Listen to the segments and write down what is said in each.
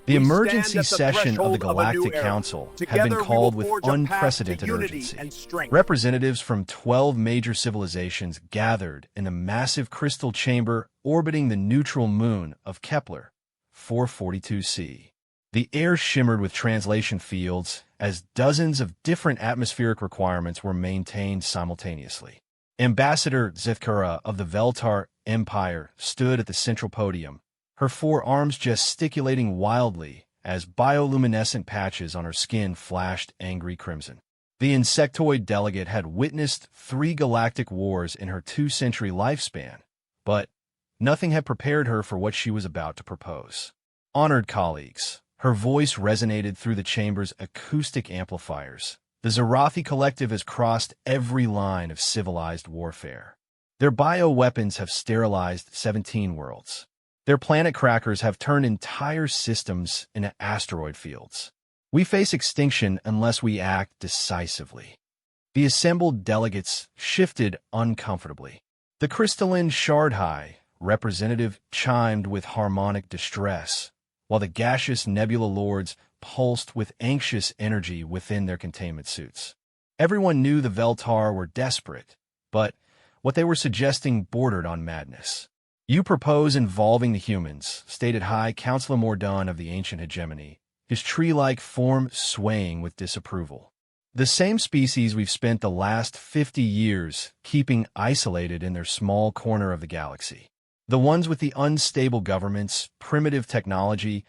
The emergency session of the Galactic Council had been called with unprecedented urgency. Representatives from 12 major civilizations gathered in a massive crystal chamber orbiting the neutral moon of Kepler 442c. The air shimmered with translation fields as dozens of different atmospheric requirements were maintained simultaneously. Ambassador Zithkura of the Veltar Empire stood at the central podium, her four arms gesticulating wildly as bioluminescent patches on her skin flashed angry crimson. The insectoid delegate had witnessed 3 galactic wars in her 2-century lifespan, but nothing had prepared her for what she was about to propose. Honored colleagues, her voice resonated through the chamber's acoustic amplifiers. The Zarathi Collective has crossed every line of civilized warfare. Their bioweapons have sterilized 17 worlds. Their planet crackers have turned entire systems into asteroid fields. We face extinction unless we act decisively. The assembled delegates shifted uncomfortably. The crystalline Shardhai representative chimed with harmonic distress, while the gaseous nebula lords pulsed with anxious energy within their containment suits. Everyone knew the Veltar were desperate, but what they were suggesting bordered on madness. "You propose involving the humans," stated High Counselor Mordan of the ancient hegemony, his tree-like form swaying with disapproval. "The same species we've spent the last 50 years keeping isolated in their small corner of the galaxy. The ones with the unstable governments, primitive technology,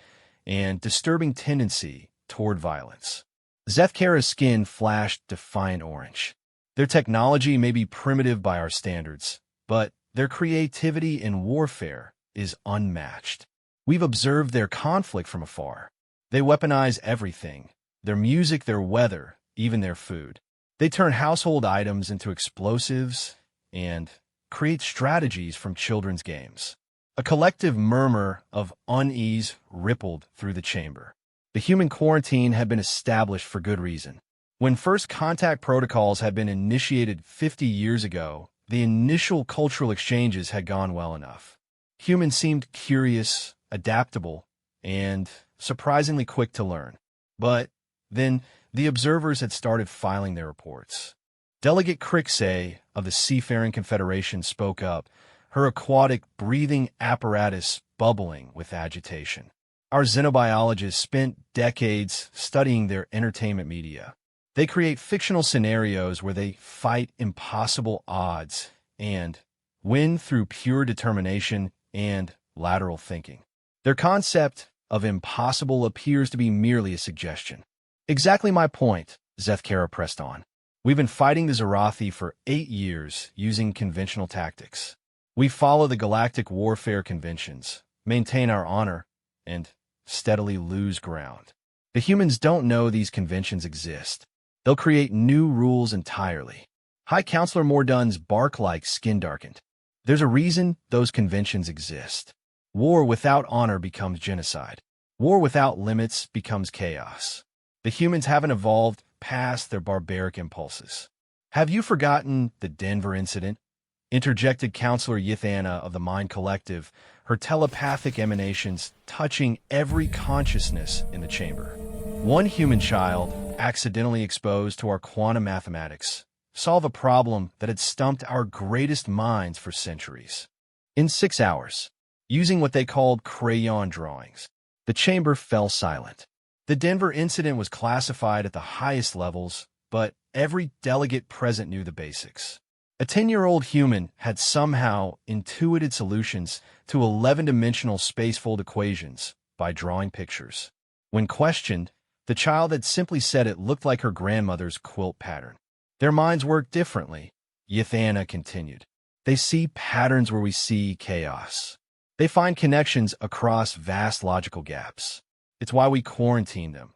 and disturbing tendency toward violence." Zethkara's skin flashed defiant orange. "Their technology may be primitive by our standards, but their creativity in warfare is unmatched. We've observed their conflict from afar. They weaponize everything: their music, their weather, even their food. They turn household items into explosives and create strategies from children's games." A collective murmur of unease rippled through the chamber. The human quarantine had been established for good reason. When first contact protocols had been initiated 50 years ago, the initial cultural exchanges had gone well enough. Humans seemed curious, adaptable, and surprisingly quick to learn. But then the observers had started filing their reports. Delegate Crixay of the Seafaring Confederation spoke up, her aquatic breathing apparatus bubbling with agitation. "Our xenobiologists spent decades studying their entertainment media. They create fictional scenarios where they fight impossible odds and win through pure determination and lateral thinking. Their concept of impossible appears to be merely a suggestion." "Exactly my point," Zethkara pressed on. "We've been fighting the Zarathi for 8 years using conventional tactics. We follow the galactic warfare conventions, maintain our honor, and steadily lose ground. The humans don't know these conventions exist. They'll create new rules entirely." High Counselor Mordan's bark-like skin darkened. "There's a reason those conventions exist. War without honor becomes genocide. War without limits becomes chaos. The humans haven't evolved past their barbaric impulses." "Have you forgotten the Denver incident?" interjected Counselor Yithana of the Mind Collective, her telepathic emanations touching every consciousness in the chamber. "One human child, accidentally exposed to our quantum mathematics, solved a problem that had stumped our greatest minds for centuries. In 6 hours, using what they called crayon drawings." The chamber fell silent. The Denver incident was classified at the highest levels, but every delegate present knew the basics. A 10-year-old human had somehow intuited solutions to 11-dimensional spacefold equations by drawing pictures. When questioned, the child had simply said it looked like her grandmother's quilt pattern. "Their minds work differently," Yithana continued. "They see patterns where we see chaos. They find connections across vast logical gaps. It's why we quarantined them.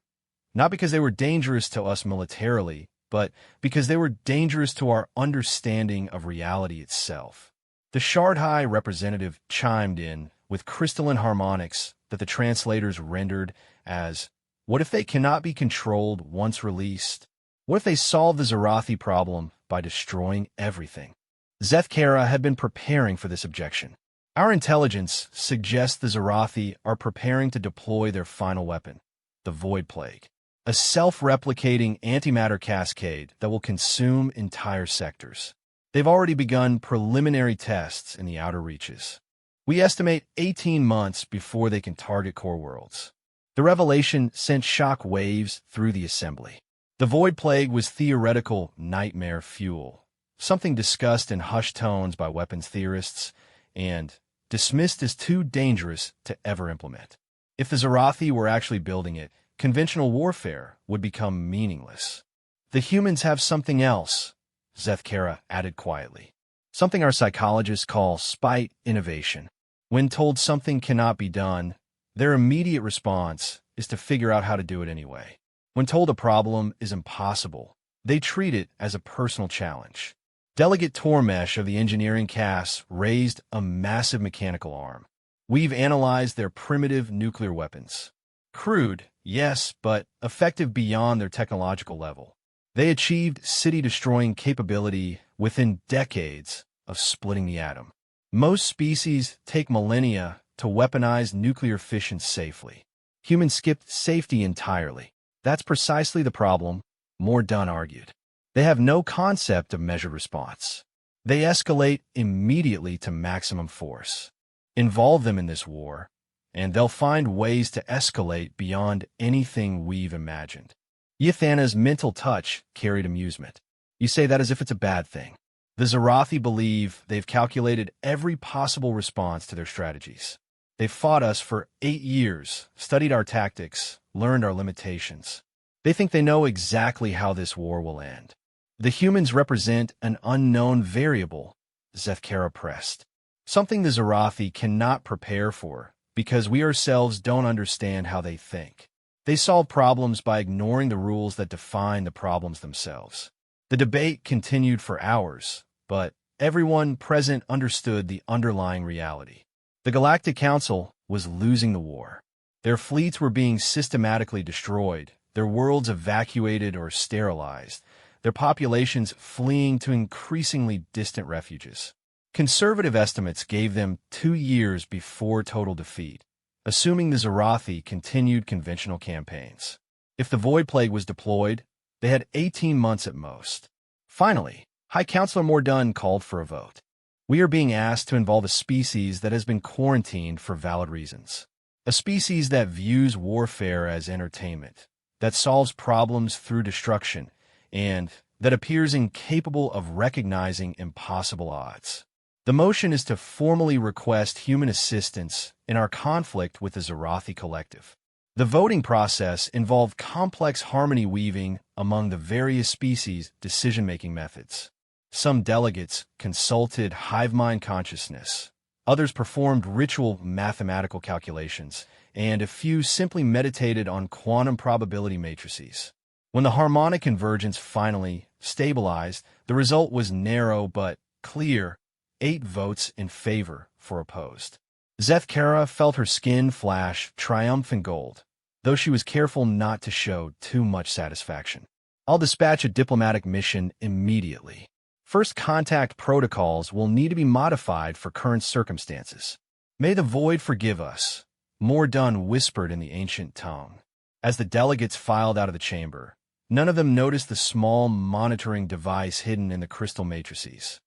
Not because they were dangerous to us militarily, but because they were dangerous to our understanding of reality itself." The Shardhai representative chimed in with crystalline harmonics that the translators rendered as, "What if they cannot be controlled once released? What if they solve the Zarathi problem by destroying everything?" Zethkara had been preparing for this objection. Our intelligence suggests the Zorathi are preparing to deploy their final weapon, the Void Plague, a self-replicating antimatter cascade that will consume entire sectors. They've already begun preliminary tests in the outer reaches. We estimate 18 months before they can target core worlds. The revelation sent shock waves through the assembly. The Void Plague was theoretical nightmare fuel, something discussed in hushed tones by weapons theorists and dismissed as too dangerous to ever implement. If the Zorathi were actually building it, conventional warfare would become meaningless. The humans have something else, Zethkara added quietly. Something our psychologists call spite innovation. When told something cannot be done, their immediate response is to figure out how to do it anyway. When told a problem is impossible, they treat it as a personal challenge. Delegate Tormesh of the engineering cast raised a massive mechanical arm. We've analyzed their primitive nuclear weapons. Crude, yes, but effective beyond their technological level. They achieved city-destroying capability within decades of splitting the atom. Most species take millennia to weaponize nuclear fission safely. Humans skipped safety entirely. That's precisely the problem, Mordun argued. They have no concept of measured response. They escalate immediately to maximum force. Involve them in this war, and they'll find ways to escalate beyond anything we've imagined. Yathana's mental touch carried amusement. You say that as if it's a bad thing. The Zorathi believe they've calculated every possible response to their strategies. They've fought us for 8 years, studied our tactics, learned our limitations. They think they know exactly how this war will end. The humans represent an unknown variable, Zethkara pressed. Something the Zorathi cannot prepare for, because we ourselves don't understand how they think. They solve problems by ignoring the rules that define the problems themselves. The debate continued for hours, but everyone present understood the underlying reality. The Galactic Council was losing the war. Their fleets were being systematically destroyed, their worlds evacuated or sterilized, their populations fleeing to increasingly distant refuges. Conservative estimates gave them 2 years before total defeat, assuming the Zorathi continued conventional campaigns. If the Void Plague was deployed, they had 18 months at most. Finally, High Counselor Mordun called for a vote. We are being asked to involve a species that has been quarantined for valid reasons. A species that views warfare as entertainment, that solves problems through destruction, and that appears incapable of recognizing impossible odds. The motion is to formally request human assistance in our conflict with the Zorathi Collective. The voting process involved complex harmony weaving among the various species' decision-making methods. Some delegates consulted hive mind consciousness, others performed ritual mathematical calculations, and a few simply meditated on quantum probability matrices. When the harmonic convergence finally stabilized, the result was narrow but clear: 8 votes in favor, 4 opposed. Zethkara felt her skin flash triumphant gold, though she was careful not to show too much satisfaction. I'll dispatch a diplomatic mission immediately. First contact protocols will need to be modified for current circumstances. May the void forgive us, Mordun whispered in the ancient tongue. As the delegates filed out of the chamber, none of them noticed the small monitoring device hidden in the crystal matrices.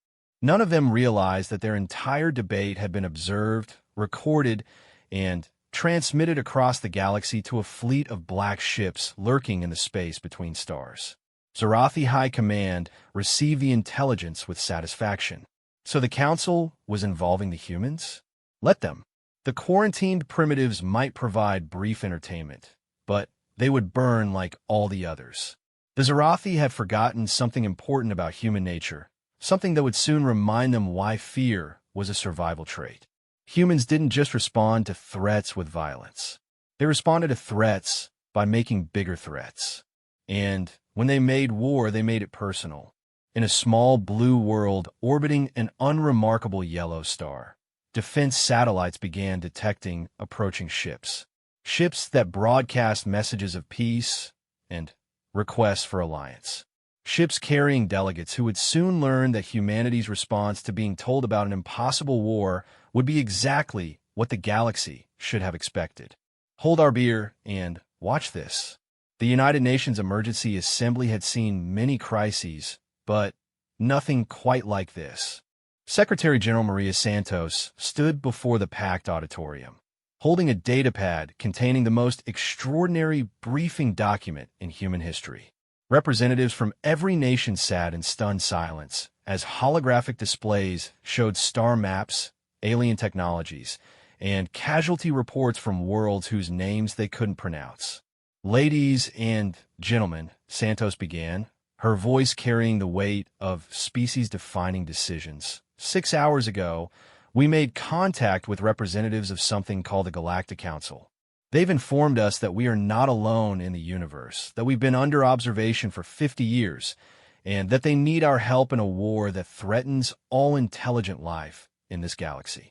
None of them realized that their entire debate had been observed, recorded, and transmitted across the galaxy to a fleet of black ships lurking in the space between stars. Zorathi High Command received the intelligence with satisfaction. So the Council was involving the humans? Let them. The quarantined primitives might provide brief entertainment, but they would burn like all the others. The Zorathi had forgotten something important about human nature, something that would soon remind them why fear was a survival trait. Humans didn't just respond to threats with violence. They responded to threats by making bigger threats. And when they made war, they made it personal. In a small blue world orbiting an unremarkable yellow star, defense satellites began detecting approaching ships. Ships that broadcast messages of peace and requests for alliance. ships carrying delegates who would soon learn that humanity's response to being told about an impossible war would be exactly what the galaxy should have expected. Hold our beer and watch this. The United Nations Emergency Assembly had seen many crises, but nothing quite like this. Secretary General Maria Santos stood before the packed auditorium, holding a datapad containing the most extraordinary briefing document in human history. Representatives from every nation sat in stunned silence as holographic displays showed star maps, alien technologies, and casualty reports from worlds whose names they couldn't pronounce. Ladies and gentlemen, Santos began, her voice carrying the weight of species-defining decisions. 6 hours ago, we made contact with representatives of something called the Galactic Council. They've informed us that we are not alone in the universe, that we've been under observation for 50 years, and that they need our help in a war that threatens all intelligent life in this galaxy.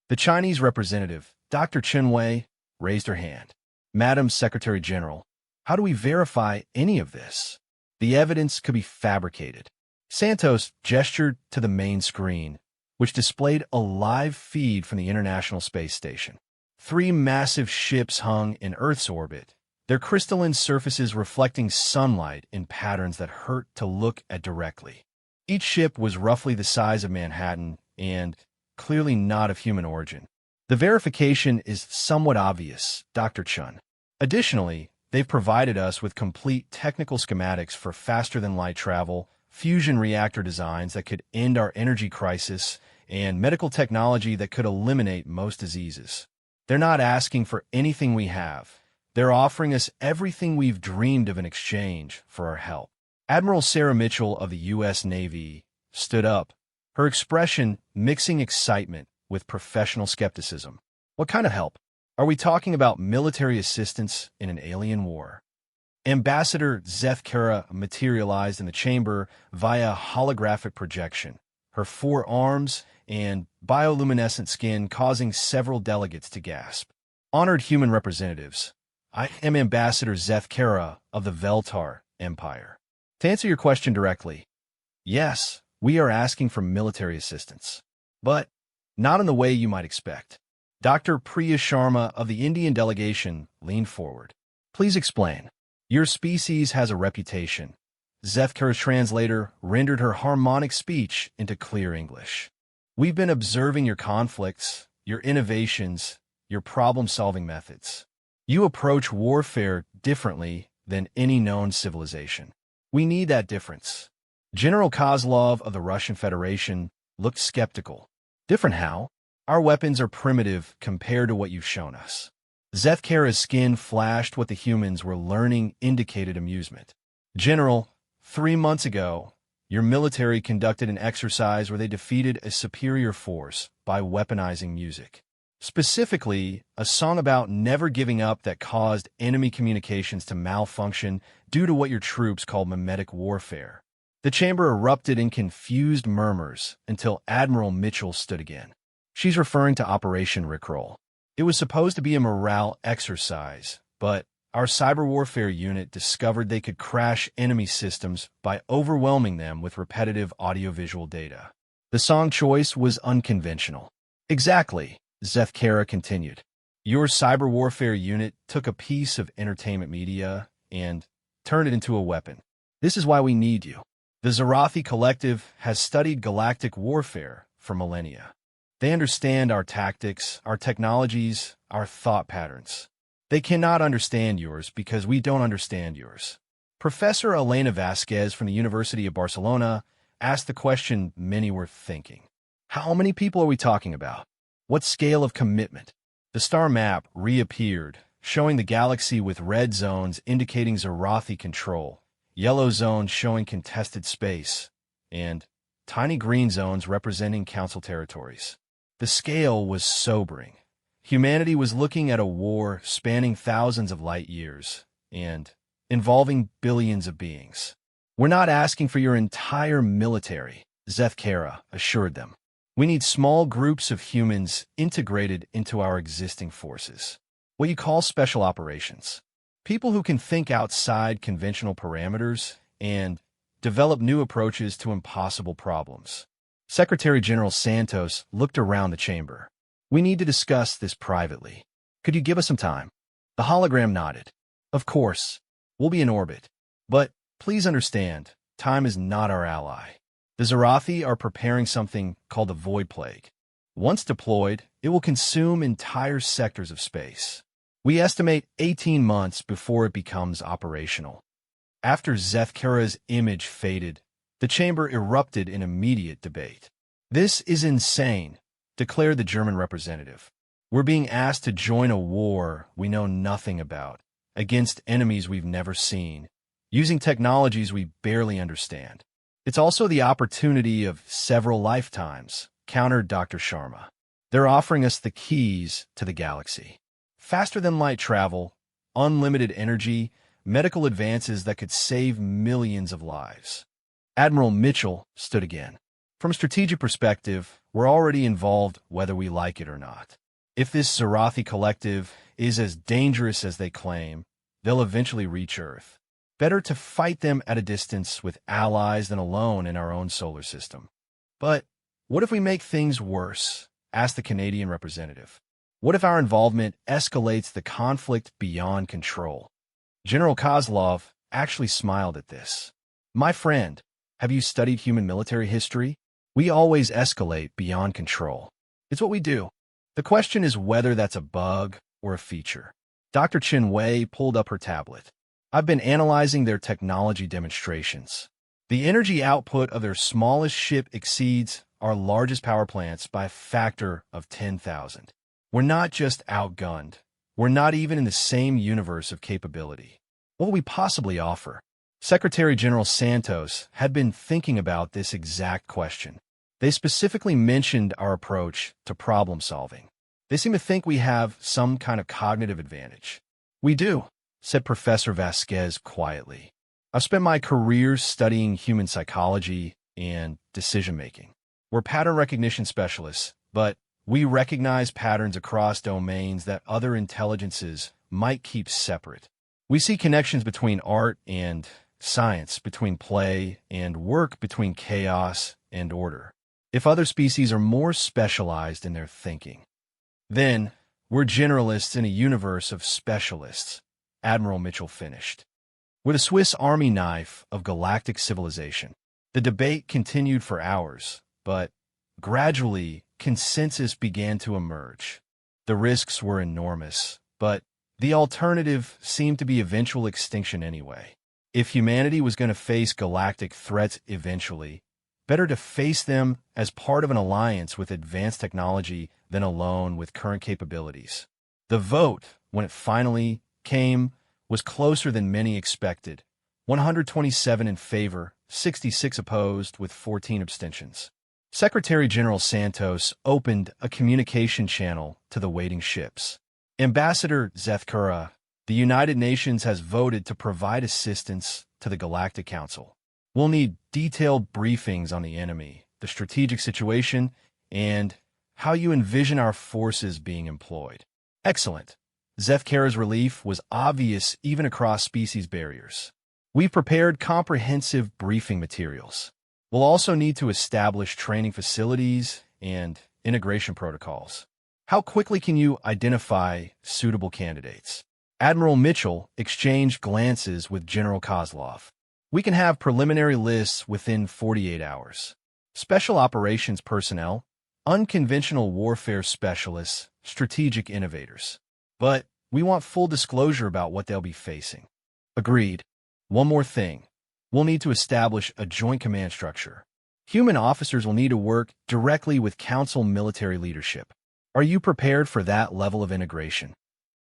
The Chinese representative, Dr. Chen Wei, raised her hand. Madam Secretary General, how do we verify any of this? The evidence could be fabricated. Santos gestured to the main screen, which displayed a live feed from the International Space Station. 3 massive ships hung in Earth's orbit, their crystalline surfaces reflecting sunlight in patterns that hurt to look at directly. Each ship was roughly the size of Manhattan and clearly not of human origin. The verification is somewhat obvious, Dr. Chun. Additionally, they've provided us with complete technical schematics for faster-than-light travel, fusion reactor designs that could end our energy crisis, and medical technology that could eliminate most diseases. They're not asking for anything we have. They're offering us everything we've dreamed of in exchange for our help. Admiral Sarah Mitchell of the U.S. Navy stood up, her expression mixing excitement with professional skepticism. What kind of help? Are we talking about military assistance in an alien war? Ambassador Zeth Kara materialized in the chamber via holographic projection, her 4 arms and bioluminescent skin causing several delegates to gasp. Honored human representatives, I am Ambassador Zeth Kara of the Veltar Empire. To answer your question directly, yes, we are asking for military assistance, but not in the way you might expect. Dr. Priya Sharma of the Indian delegation leaned forward. Please explain. Your species has a reputation. Zeth Kara's translator rendered her harmonic speech into clear English. We've been observing your conflicts, your innovations, your problem-solving methods. You approach warfare differently than any known civilization. We need that difference. General Kozlov of the Russian Federation looked skeptical. Different how? Our weapons are primitive compared to what you've shown us. Zeth Kara's skin flashed what the humans were learning indicated amusement. General, 3 months ago, your military conducted an exercise where they defeated a superior force by weaponizing music. Specifically, a song about never giving up that caused enemy communications to malfunction due to what your troops called mimetic warfare. The chamber erupted in confused murmurs until Admiral Mitchell stood again. She's referring to Operation Rickroll. It was supposed to be a morale exercise, but our cyber warfare unit discovered they could crash enemy systems by overwhelming them with repetitive audiovisual data. The song choice was unconventional. Exactly, Zeth Kara continued. Your cyber warfare unit took a piece of entertainment media and turned it into a weapon. This is why we need you. The Zarathi Collective has studied galactic warfare for millennia. They understand our tactics, our technologies, our thought patterns. They cannot understand yours because we don't understand yours. Professor Elena Vasquez from the University of Barcelona asked the question many were thinking. How many people are we talking about? What scale of commitment? The star map reappeared, showing the galaxy with red zones indicating Zarathi control, yellow zones showing contested space, and tiny green zones representing council territories. The scale was sobering. Humanity was looking at a war spanning thousands of light years and involving billions of beings. We're not asking for your entire military, Zeth Kara assured them. We need small groups of humans integrated into our existing forces. What you call special operations. People who can think outside conventional parameters and develop new approaches to impossible problems. Secretary General Santos looked around the chamber. We need to discuss this privately. Could you give us some time? The hologram nodded. Of course. We'll be in orbit. But please understand, time is not our ally. The Zarathi are preparing something called the Void Plague. Once deployed, it will consume entire sectors of space. We estimate 18 months before it becomes operational. After Zethkara's image faded, the chamber erupted in immediate debate. This is insane, declared the German representative. We're being asked to join a war we know nothing about, against enemies we've never seen, using technologies we barely understand. It's also the opportunity of several lifetimes, countered Dr. Sharma. They're offering us the keys to the galaxy. Faster-than-light travel, unlimited energy, medical advances that could save millions of lives. Admiral Mitchell stood again. From a strategic perspective, we're already involved whether we like it or not. If this Zarathi collective is as dangerous as they claim, they'll eventually reach Earth. Better to fight them at a distance with allies than alone in our own solar system. But what if we make things worse? Asked the Canadian representative. What if our involvement escalates the conflict beyond control? General Kozlov actually smiled at this. My friend, have you studied human military history? We always escalate beyond control. It's what we do. The question is whether that's a bug or a feature. Dr. Chen Wei pulled up her tablet. I've been analyzing their technology demonstrations. The energy output of their smallest ship exceeds our largest power plants by a factor of 10,000. We're not just outgunned. We're not even in the same universe of capability. What will we possibly offer? Secretary General Santos had been thinking about this exact question. They specifically mentioned our approach to problem solving. They seem to think we have some kind of cognitive advantage. We do, said Professor Vasquez quietly. I've spent my career studying human psychology and decision-making. We're pattern recognition specialists, but we recognize patterns across domains that other intelligences might keep separate. We see connections between art and science, between play and work, between chaos and order. If other species are more specialized in their thinking, then we're generalists in a universe of specialists, Admiral Mitchell finished. With a Swiss Army knife of galactic civilization, the debate continued for hours, but gradually consensus began to emerge. The risks were enormous, but the alternative seemed to be eventual extinction anyway. If humanity was going to face galactic threats eventually, better to face them as part of an alliance with advanced technology than alone with current capabilities. The vote, when it finally came, was closer than many expected. 127 in favor, 66 opposed, with 14 abstentions. Secretary General Santos opened a communication channel to the waiting ships. Ambassador Zethkara, the United Nations has voted to provide assistance to the Galactic Council. We'll need detailed briefings on the enemy, the strategic situation, and how you envision our forces being employed. Excellent. Zethkara's relief was obvious even across species barriers. We've prepared comprehensive briefing materials. We'll also need to establish training facilities and integration protocols. How quickly can you identify suitable candidates? Admiral Mitchell exchanged glances with General Kozlov. We can have preliminary lists within 48 hours. Special operations personnel, unconventional warfare specialists, strategic innovators. But we want full disclosure about what they'll be facing. Agreed. One more thing. We'll need to establish a joint command structure. Human officers will need to work directly with Council military leadership. Are you prepared for that level of integration?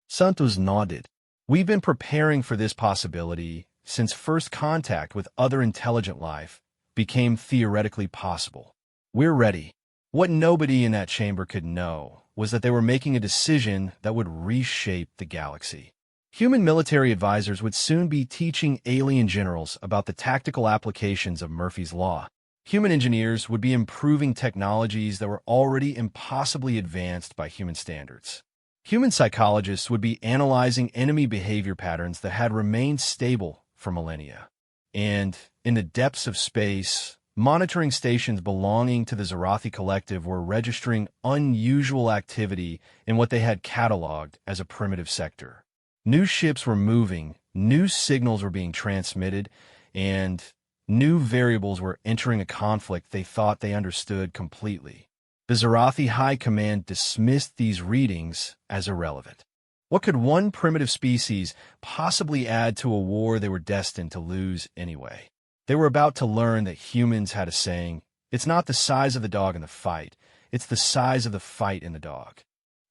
Santos nodded. We've been preparing for this possibility since first contact with other intelligent life became theoretically possible. We're ready. What nobody in that chamber could know was that they were making a decision that would reshape the galaxy. Human military advisors would soon be teaching alien generals about the tactical applications of Murphy's Law. Human engineers would be improving technologies that were already impossibly advanced by human standards. Human psychologists would be analyzing enemy behavior patterns that had remained stable for millennia. And in the depths of space, monitoring stations belonging to the Zarathi Collective were registering unusual activity in what they had cataloged as a primitive sector. New ships were moving, new signals were being transmitted, and new variables were entering a conflict they thought they understood completely. The Zarathi High Command dismissed these readings as irrelevant. What could one primitive species possibly add to a war they were destined to lose anyway? They were about to learn that humans had a saying, "It's not the size of the dog in the fight, it's the size of the fight in the dog."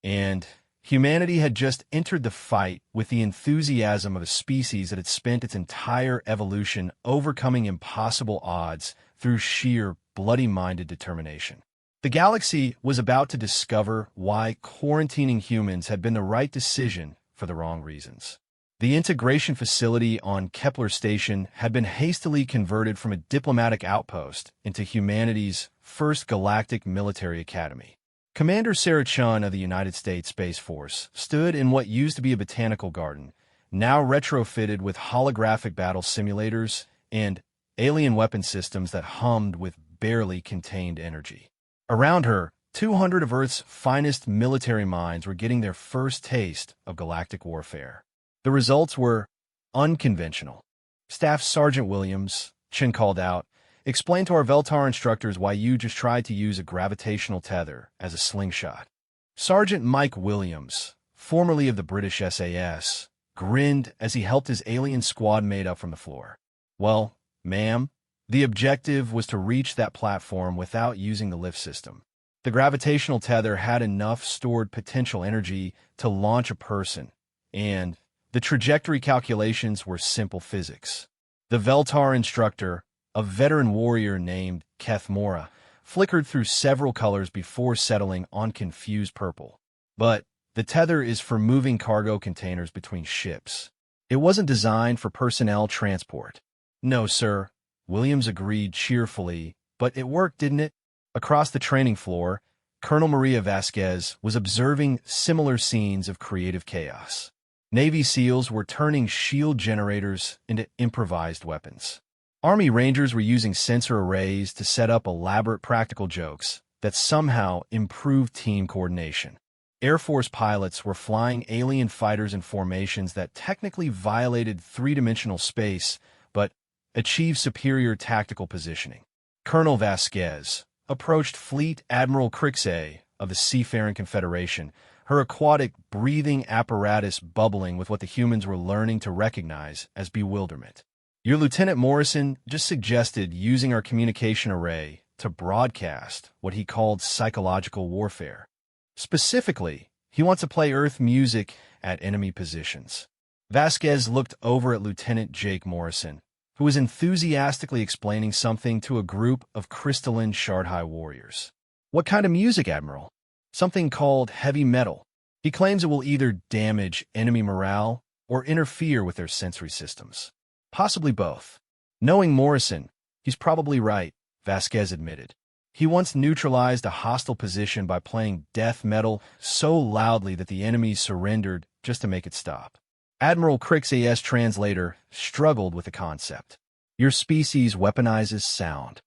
And humanity had just entered the fight with the enthusiasm of a species that had spent its entire evolution overcoming impossible odds through sheer bloody-minded determination. The galaxy was about to discover why quarantining humans had been the right decision for the wrong reasons. The integration facility on Kepler Station had been hastily converted from a diplomatic outpost into humanity's first galactic military academy. Commander Sarah Chun of the United States Space Force stood in what used to be a botanical garden, now retrofitted with holographic battle simulators and alien weapon systems that hummed with barely contained energy. Around her, 200 of Earth's finest military minds were getting their first taste of galactic warfare. The results were unconventional. Staff Sergeant Williams, Chin called out, "Explain to our Veltar instructors why you just tried to use a gravitational tether as a slingshot." Sergeant Mike Williams, formerly of the British SAS, grinned as he helped his alien squad mate up from the floor. "Well, ma'am, the objective was to reach that platform without using the lift system. The gravitational tether had enough stored potential energy to launch a person, and the trajectory calculations were simple physics." The Veltar instructor, a veteran warrior named Keth Mora, flickered through several colors before settling on confused purple. "But the tether is for moving cargo containers between ships. It wasn't designed for personnel transport." "No, sir," Williams agreed cheerfully, "but it worked, didn't it?" Across the training floor, Colonel Maria Vasquez was observing similar scenes of creative chaos. Navy SEALs were turning shield generators into improvised weapons. Army Rangers were using sensor arrays to set up elaborate practical jokes that somehow improved team coordination. Air Force pilots were flying alien fighters in formations that technically violated three-dimensional space, but achieved superior tactical positioning. Colonel Vasquez approached Fleet Admiral Crixey of the Seafaring Confederation, her aquatic breathing apparatus bubbling with what the humans were learning to recognize as bewilderment. "Your Lieutenant Morrison just suggested using our communication array to broadcast what he called psychological warfare. Specifically, he wants to play Earth music at enemy positions." Vasquez looked over at Lieutenant Jake Morrison, who was enthusiastically explaining something to a group of crystalline Shard-High warriors. "What kind of music, Admiral?" "Something called heavy metal. He claims it will either damage enemy morale or interfere with their sensory systems. Possibly both." Knowing Morrison, he's probably right, Vasquez admitted. He once neutralized a hostile position by playing death metal so loudly that the enemies surrendered just to make it stop. Admiral Crixey's translator struggled with the concept. "Your species weaponizes sound."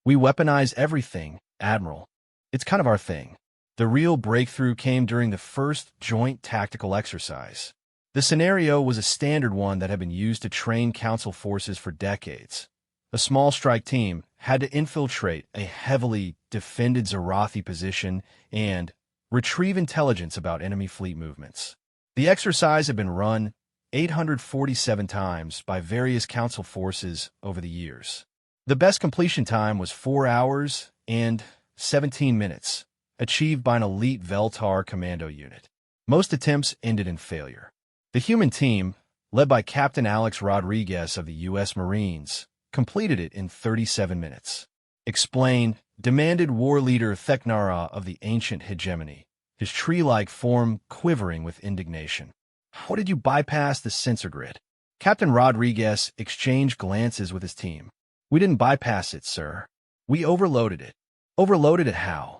"We weaponize everything, Admiral. It's kind of our thing." The real breakthrough came during the first joint tactical exercise. The scenario was a standard one that had been used to train Council forces for decades. A small strike team had to infiltrate a heavily defended Zarathi position and retrieve intelligence about enemy fleet movements. The exercise had been run 847 times by various Council forces over the years. The best completion time was 4 hours and 17 minutes, achieved by an elite Veltar commando unit. Most attempts ended in failure. The human team, led by Captain Alex Rodriguez of the U.S. Marines, completed it in 37 minutes. "Explain," demanded war leader Theknara of the ancient hegemony, his tree-like form quivering with indignation. "How did you bypass the sensor grid?" Captain Rodriguez exchanged glances with his team. "We didn't bypass it, sir. We overloaded it." "Overloaded it how?"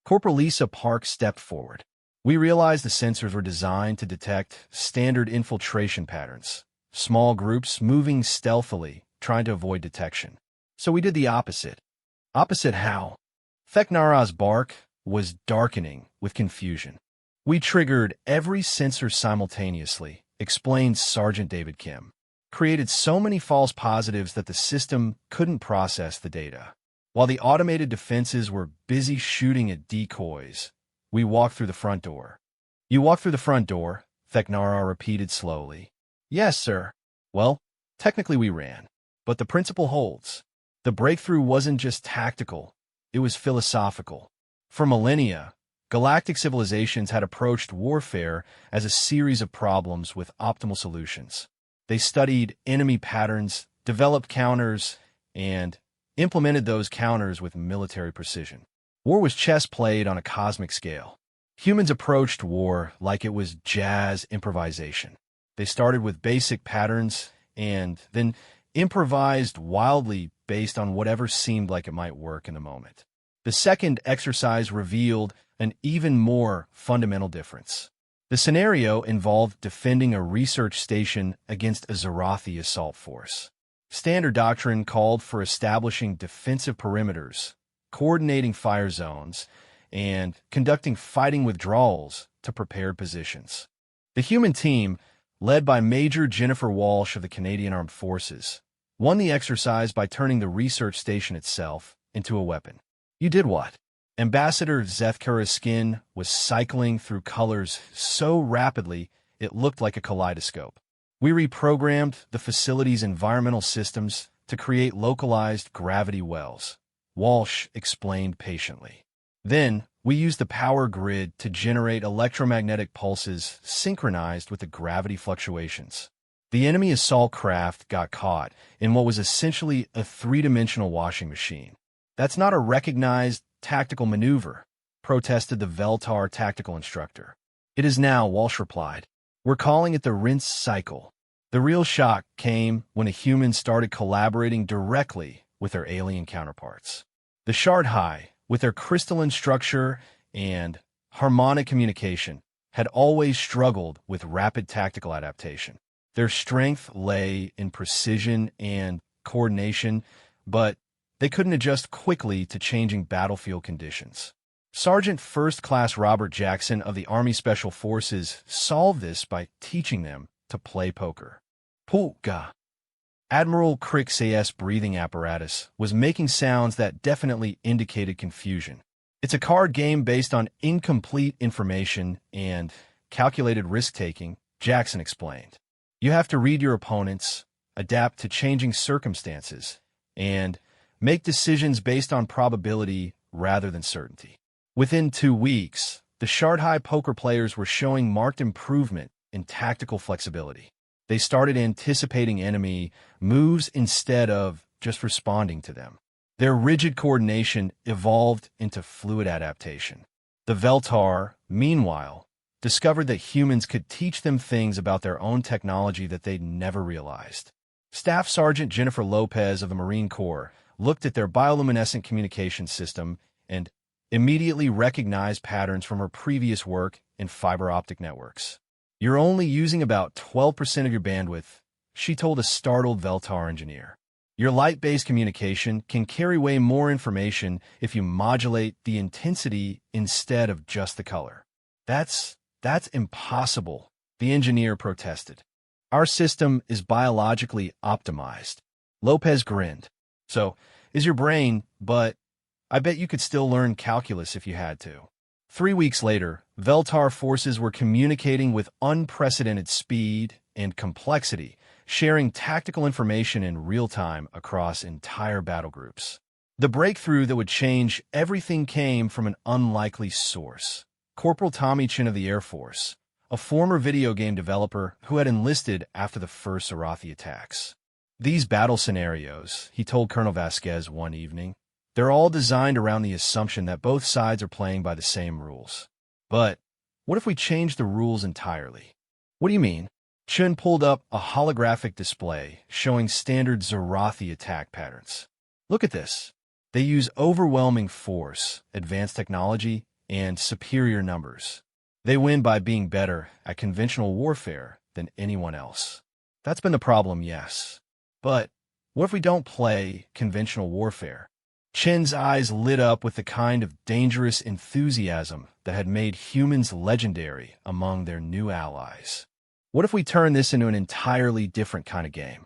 Corporal Lisa Park stepped forward. "We realized the sensors were designed to detect standard infiltration patterns, small groups moving stealthily trying to avoid detection. So we did the opposite. Opposite how? Theknara's bark was darkening with confusion. We triggered every sensor simultaneously, explained Sergeant David Kim. Created so many false positives that the system couldn't process the data. While the automated defenses were busy shooting at decoys, we walked through the front door. You walked through the front door, Theknara repeated slowly. Yes, sir. Well, technically we ran. But the principle holds. The breakthrough wasn't just tactical, it was philosophical. For millennia, galactic civilizations had approached warfare as a series of problems with optimal solutions. They studied enemy patterns, developed counters, and implemented those counters with military precision. War was chess played on a cosmic scale. Humans approached war like it was jazz improvisation. They started with basic patterns and then improvised wildly based on whatever seemed like it might work in the moment. The second exercise revealed an even more fundamental difference. The scenario involved defending a research station against a Zarathi assault force. Standard doctrine called for establishing defensive perimeters, coordinating fire zones, and conducting fighting withdrawals to prepared positions. The human team, led by Major Jennifer Walsh of the Canadian Armed Forces, won the exercise by turning the research station itself into a weapon. You did what? Ambassador Zethkara's skin was cycling through colors so rapidly it looked like a kaleidoscope. We reprogrammed the facility's environmental systems to create localized gravity wells, Walsh explained patiently. Then, we used the power grid to generate electromagnetic pulses synchronized with the gravity fluctuations. The enemy assault craft got caught in what was essentially a three-dimensional washing machine. That's not a recognized tactical maneuver, protested the Veltar tactical instructor. It is now, Walsh replied. We're calling it the rinse cycle. The real shock came when a human started collaborating directly with their alien counterparts. The Shard-High, with their crystalline structure and harmonic communication, had always struggled with rapid tactical adaptation. Their strength lay in precision and coordination, but they couldn't adjust quickly to changing battlefield conditions. Sergeant First Class Robert Jackson of the Army Special Forces solved this by teaching them to play poker. Polka. Admiral Crick's breathing apparatus was making sounds that definitely indicated confusion. It's a card game based on incomplete information and calculated risk-taking, Jackson explained. You have to read your opponents, adapt to changing circumstances, and make decisions based on probability rather than certainty. Within 2 weeks, the Shard-High poker players were showing marked improvement in tactical flexibility. They started anticipating enemy moves instead of just responding to them. Their rigid coordination evolved into fluid adaptation. The Veltar, meanwhile, discovered that humans could teach them things about their own technology that they'd never realized. Staff Sergeant Jennifer Lopez of the Marine Corps looked at their bioluminescent communication system and immediately recognized patterns from her previous work in fiber optic networks. You're only using about 12% of your bandwidth, she told a startled Veltar engineer. Your light-based communication can carry way more information if you modulate the intensity instead of just the color. That's impossible, the engineer protested. Our system is biologically optimized. Lopez grinned. So, is your brain, but I bet you could still learn calculus if you had to. 3 weeks later, Veltar forces were communicating with unprecedented speed and complexity, sharing tactical information in real time across entire battle groups. The breakthrough that would change everything came from an unlikely source. Corporal Tommy Chin of the Air Force, a former video game developer who had enlisted after the first Zarathi attacks. These battle scenarios, he told Colonel Vasquez one evening, they're all designed around the assumption that both sides are playing by the same rules. But what if we change the rules entirely? What do you mean? Chun pulled up a holographic display showing standard Zarathi attack patterns. Look at this. They use overwhelming force, advanced technology, and superior numbers. They win by being better at conventional warfare than anyone else. That's been the problem, yes. But What if we don't play conventional warfare? Chen's eyes lit up with the kind of dangerous enthusiasm that had made humans legendary among their new allies. What if we turn this into an entirely different kind of game?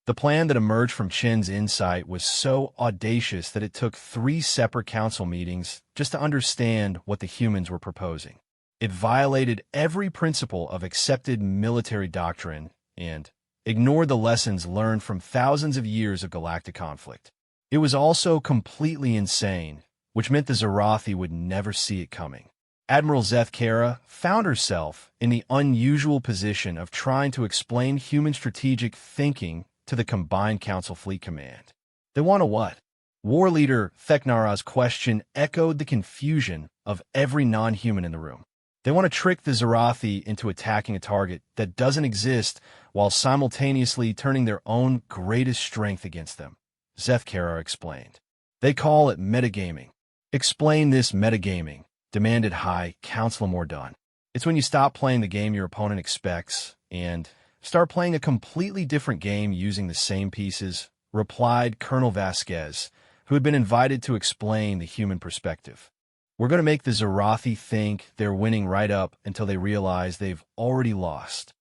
The plan that emerged from Chen's insight was so audacious that it took 3 separate council meetings just to understand what the humans were proposing. It violated every principle of accepted military doctrine and ignored the lessons learned from thousands of years of galactic conflict. It was also completely insane, which meant the Zarathi would never see it coming. Admiral Zeth Kara found herself in the unusual position of trying to explain human strategic thinking to the combined Council Fleet Command. They want to what? War leader Theknara's question echoed the confusion of every non-human in the room. They want to trick the Zarathi into attacking a target that doesn't exist while simultaneously turning their own greatest strength against them, Zeth Kara explained. They call it metagaming. Explain this metagaming, demanded High Counselor Mordun. It's when you stop playing the game your opponent expects and start playing a completely different game using the same pieces, replied Colonel Vasquez, who had been invited to explain the human perspective. We're going to make the Zarathi think they're winning right up until they realize they've already lost.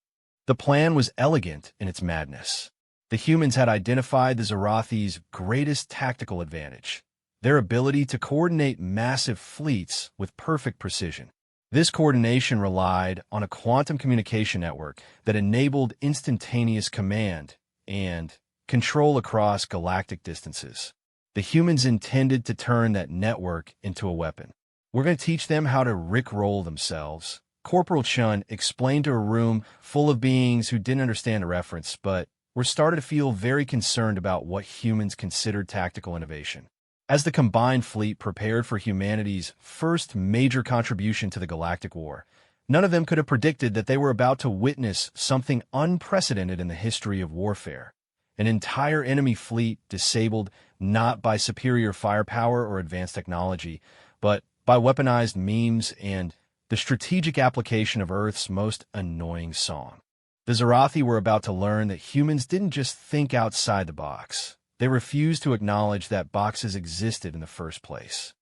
The plan was elegant in its madness. The humans had identified the Zarathi's greatest tactical advantage, their ability to coordinate massive fleets with perfect precision. This coordination relied on a quantum communication network that enabled instantaneous command and control across galactic distances. The humans intended to turn that network into a weapon. We're going to teach them how to rickroll themselves. Corporal Chun explained to a room full of beings who didn't understand the reference, but were starting to feel very concerned about what humans considered tactical innovation. As the combined fleet prepared for humanity's first major contribution to the Galactic War, none of them could have predicted that they were about to witness something unprecedented in the history of warfare. An entire enemy fleet disabled not by superior firepower or advanced technology, but by weaponized memes and the strategic application of Earth's most annoying song. The Zarathi were about to learn that humans didn't just think outside the box. They refused to acknowledge that boxes existed in the first place.